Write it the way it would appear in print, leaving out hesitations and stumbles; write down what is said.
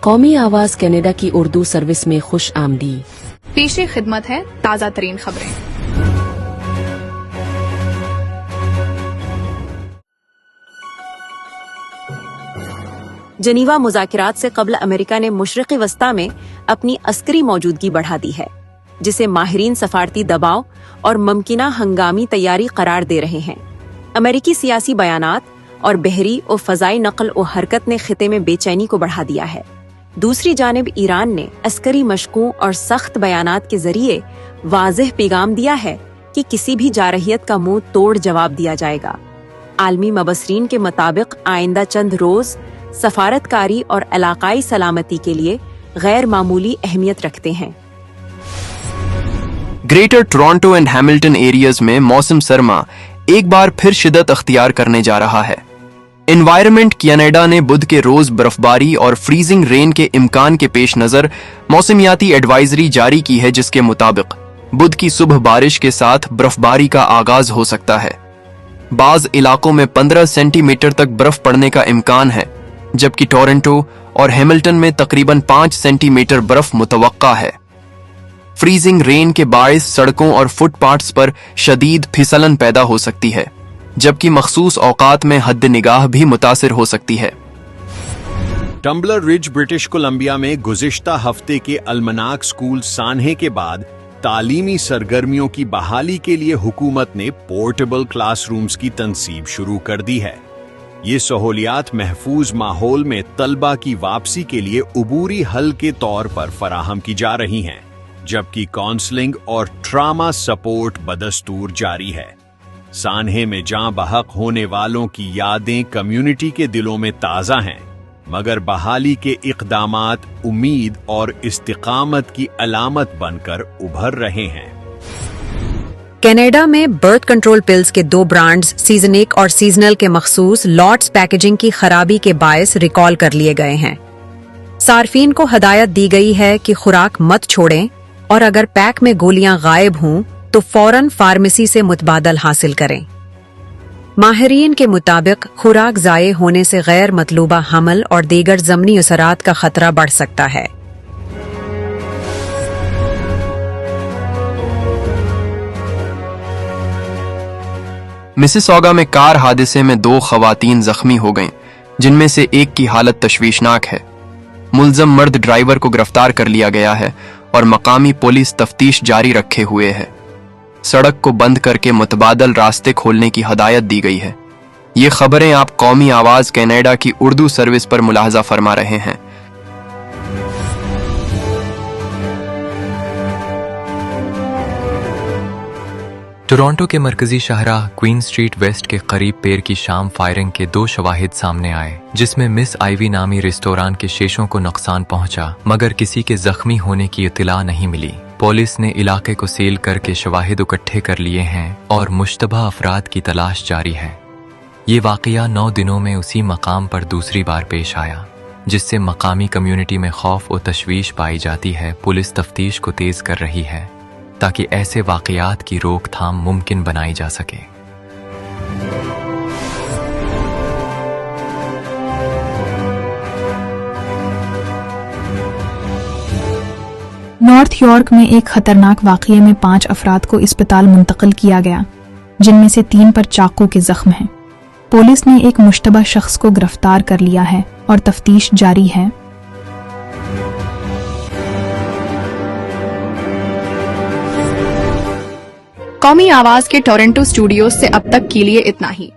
قومی آواز کینیڈا کی اردو سروس میں خوش آمدید۔ پیش خدمت ہے تازہ ترین خبریں۔ جنیوا مذاکرات سے قبل امریکہ نے مشرقی وسطی میں اپنی عسکری موجودگی بڑھا دی ہے، جسے ماہرین سفارتی دباؤ اور ممکنہ ہنگامی تیاری قرار دے رہے ہیں۔ امریکی سیاسی بیانات اور بحری و فضائی نقل و حرکت نے خطے میں بے چینی کو بڑھا دیا ہے۔ دوسری جانب ایران نے عسکری مشقوں اور سخت بیانات کے ذریعے واضح پیغام دیا ہے کہ کسی بھی جارحیت کا منہ توڑ جواب دیا جائے گا۔ عالمی مبصرین کے مطابق آئندہ چند روز سفارتکاری اور علاقائی سلامتی کے لیے غیر معمولی اہمیت رکھتے ہیں۔ Greater Toronto and Hamilton areas میں موسم سرما ایک بار پھر شدت اختیار کرنے جا رہا ہے۔ انوائرمنٹ کینیڈا نے بدھ کے روز برفباری اور فریزنگ رین کے امکان کے پیش نظر موسمیاتی ایڈوائزری جاری کی ہے، جس کے مطابق بدھ کی صبح بارش کے ساتھ برفباری کا آغاز ہو سکتا ہے۔ بعض علاقوں میں 15 سینٹی میٹر تک برف پڑنے کا امکان ہے، جبکہ ٹورنٹو اور ہیملٹن میں تقریباً 5 سینٹی میٹر برف متوقع ہے۔ فریزنگ رین کے باعث سڑکوں اور فٹ پاتھس پر شدید پھسلن پیدا ہو سکتی ہے، جبکہ مخصوص اوقات میں حد نگاہ بھی متاثر ہو سکتی ہے۔ ٹمبلر رج برٹش کولمبیا میں گزشتہ ہفتے کے المناک اسکول سانحے کے بعد تعلیمی سرگرمیوں کی بحالی کے لیے حکومت نے پورٹیبل کلاس رومز کی تنصیب شروع کر دی ہے۔ یہ سہولیات محفوظ ماحول میں طلبہ کی واپسی کے لیے عبوری حل کے طور پر فراہم کی جا رہی ہیں، جبکہ کونسلنگ اور ٹراما سپورٹ بدستور جاری ہے۔ سانحے میں جاں بحق ہونے والوں کی یادیں کمیونٹی کے دلوں میں تازہ ہیں، مگر بحالی کے اقدامات امید اور استقامت کی علامت بن کر ابھر رہے ہیں۔ کینیڈا میں برتھ کنٹرول پلز کے 2 برانڈز سیزنک اور سیزنل کے مخصوص لاٹس پیکیجنگ کی خرابی کے باعث ریکال کر لیے گئے ہیں۔ صارفین کو ہدایت دی گئی ہے کہ خوراک مت چھوڑیں اور اگر پیک میں گولیاں غائب ہوں تو فوراً فارمیسی سے متبادل حاصل کریں۔ ماہرین کے مطابق خوراک ضائع ہونے سے غیر مطلوبہ حمل اور دیگر ضمنی اثرات کا خطرہ بڑھ سکتا ہے۔ مسیساگا میں کار حادثے میں 2 خواتین زخمی ہو گئیں، جن میں سے ایک کی حالت تشویشناک ہے۔ ملزم مرد ڈرائیور کو گرفتار کر لیا گیا ہے اور مقامی پولیس تفتیش جاری رکھے ہوئے ہے۔ سڑک کو بند کر کے متبادل راستے کھولنے کی ہدایت دی گئی ہے۔ یہ خبریں آپ قومی آواز کینیڈا کی اردو سروس پر ملاحظہ فرما رہے ہیں۔ ٹورانٹو کے مرکزی شاہراہ کوئن اسٹریٹ ویسٹ کے قریب پیر کی شام فائرنگ کے 2 شواہد سامنے آئے، جس میں مس آئیوی نامی ریستوران کے شیشوں کو نقصان پہنچا، مگر کسی کے زخمی ہونے کی اطلاع نہیں ملی۔ پولیس نے علاقے کو سیل کر کے شواہد اکٹھے کر لیے ہیں اور مشتبہ افراد کی تلاش جاری ہے۔ یہ واقعہ 9 دنوں میں اسی مقام پر دوسری بار پیش آیا، جس سے مقامی کمیونٹی میں خوف و تشویش پائی جاتی ہے۔ پولیس تفتیش کو تیز کر رہی ہے تاکہ ایسے واقعات کی روک تھام ممکن بنائی جا سکے۔ نارتھ یارک میں ایک خطرناک واقعے میں 5 افراد کو اسپتال منتقل کیا گیا، جن میں سے 3 پر چاقو کے زخم ہیں۔ پولیس نے ایک مشتبہ شخص کو گرفتار کر لیا ہے اور تفتیش جاری ہے۔ قومی آواز کے ٹورنٹو اسٹوڈیوز سے اب تک کے لیے اتنا ہی۔